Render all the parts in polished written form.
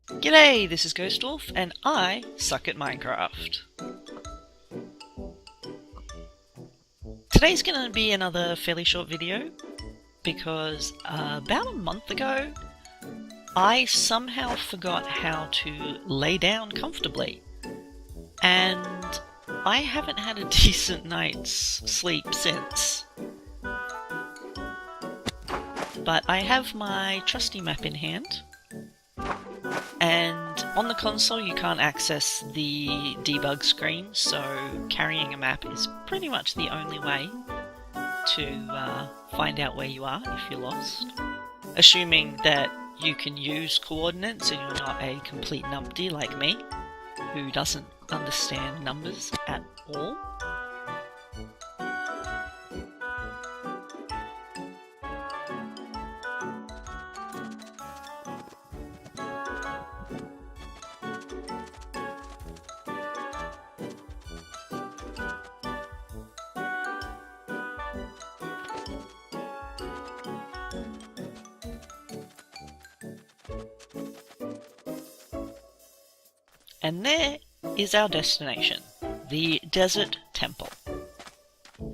G'day, this is Ghost Wolf, and I suck at Minecraft. Today's gonna be another fairly short video, because about a month ago, I somehow forgot how to lay down comfortably. And I haven't had a decent night's sleep since. But I have my trusty map in hand. And on the console you can't access the debug screen, so carrying a map is pretty much the only way to find out where you are if you're lost. Assuming that you can use coordinates and you're not a complete numpty like me, who doesn't understand numbers at all. And there is our destination, the Desert Temple.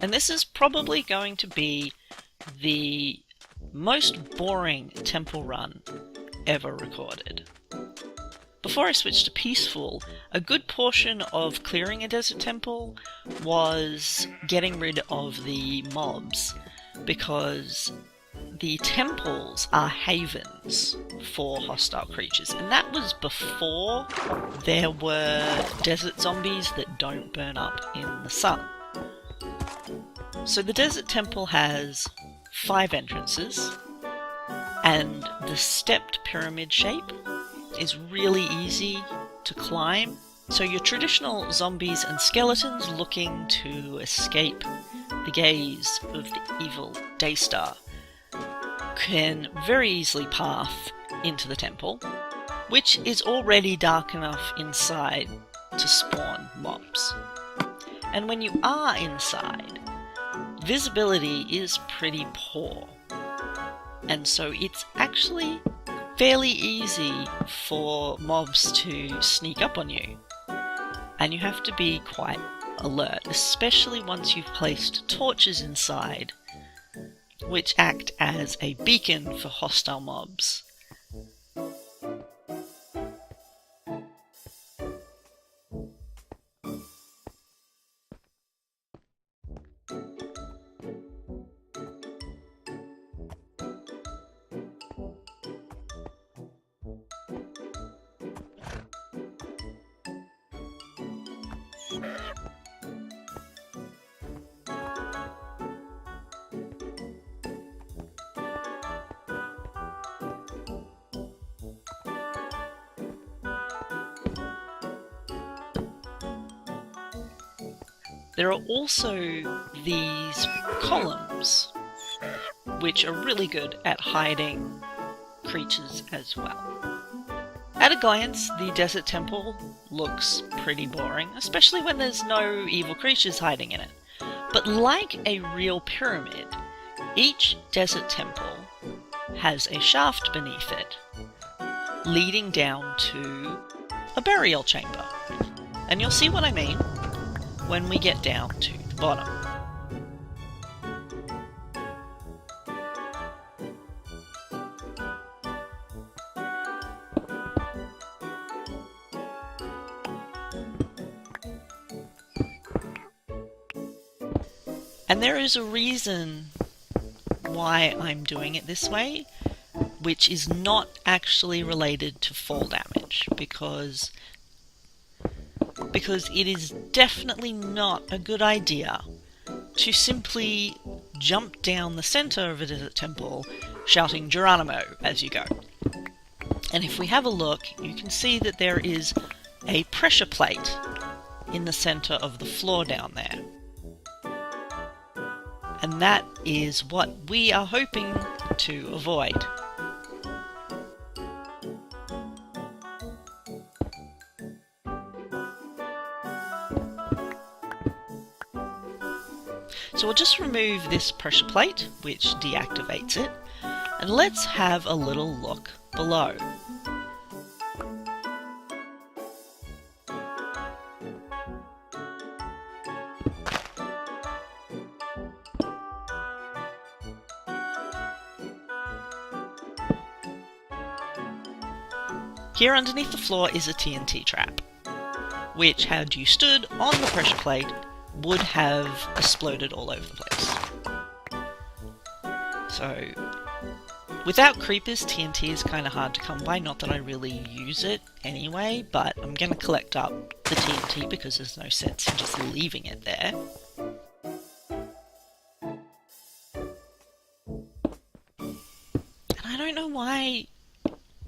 And this is probably going to be the most boring temple run ever recorded. Before I switched to peaceful, a good portion of clearing a desert temple was getting rid of the mobs, because the temples are havens for hostile creatures, and that was before there were desert zombies that don't burn up in the sun. So the desert temple has 5 entrances, and the stepped pyramid shape is really easy to climb. So your traditional zombies and skeletons looking to escape the gaze of the evil Daystar can very easily path into the temple, which is already dark enough inside to spawn mobs. And when you are inside, visibility is pretty poor, and so it's actually fairly easy for mobs to sneak up on you, and you have to be quite alert, especially once you've placed torches inside, which act as a beacon for hostile mobs. There are also these columns, which are really good at hiding creatures as well. At a glance, the desert temple looks pretty boring, especially when there's no evil creatures hiding in it. But like a real pyramid, each desert temple has a shaft beneath it, leading down to a burial chamber. And you'll see what I mean when we get down to the bottom. And there is a reason why I'm doing it this way, which is not actually related to fall damage, because it is definitely not a good idea to simply jump down the center of a desert temple shouting Geronimo as you go. And if we have a look, you can see that there is a pressure plate in the center of the floor down there. And that is what we are hoping to avoid. So we'll just remove this pressure plate, which deactivates it, and let's have a little look below. here underneath the floor is a TNT trap, which, had you stood on the pressure plate, would have exploded all over the place. So, without creepers, TNT is kind of hard to come by. Not that I really use it anyway, but I'm going to collect up the TNT because there's no sense in just leaving it there. And I don't know why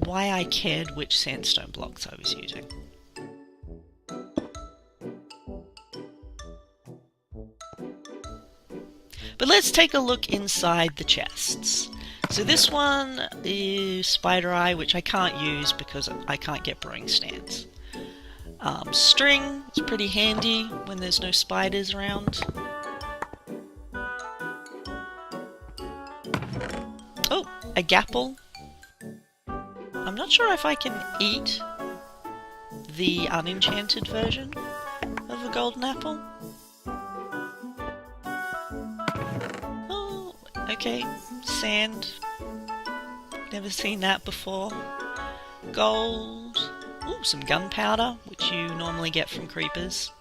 I cared which sandstone blocks I was using. But let's take a look inside the chests. So this one is Spider Eye, which I can't use because I can't get brewing stands. String is pretty handy when there's no spiders around. Oh, a gapple. I'm not sure if I can eat the unenchanted version of a golden apple. Oh, okay, sand. Never seen that before. Gold. Ooh, some gunpowder, which you normally get from creepers.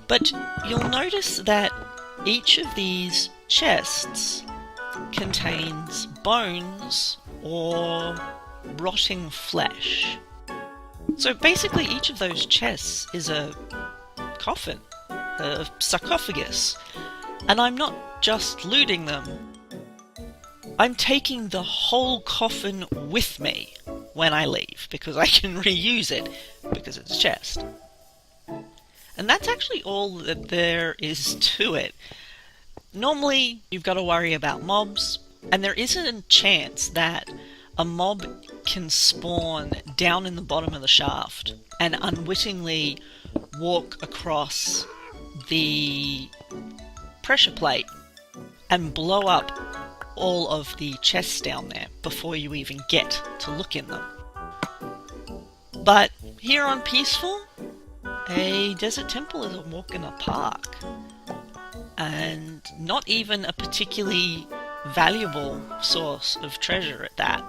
But you'll notice that each of these chests contains bones or rotting flesh. So basically each of those chests is a coffin, a sarcophagus, and I'm not just looting them, I'm taking the whole coffin with me when I leave, because I can reuse it, because it's a chest. And that's actually all that there is to it. Normally, you've got to worry about mobs, and there isn't a chance that a mob can spawn down in the bottom of the shaft and unwittingly walk across the pressure plate and blow up all of the chests down there before you even get to look in them. But here on Peaceful, a desert temple is a walk in a park, and not even a particularly valuable source of treasure at that.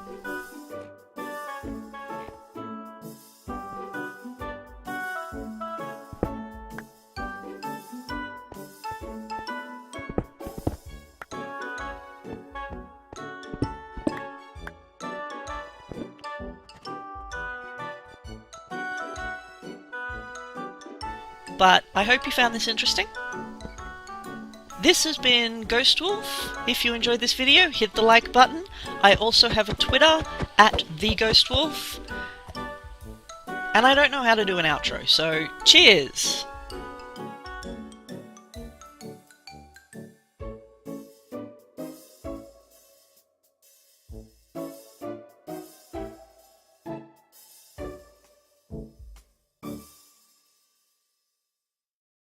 But I hope you found this interesting. This has been Ghost Wolf. If you enjoyed this video, hit the like button. I also have a Twitter, @TheGhostWolf. And I don't know how to do an outro, so cheers!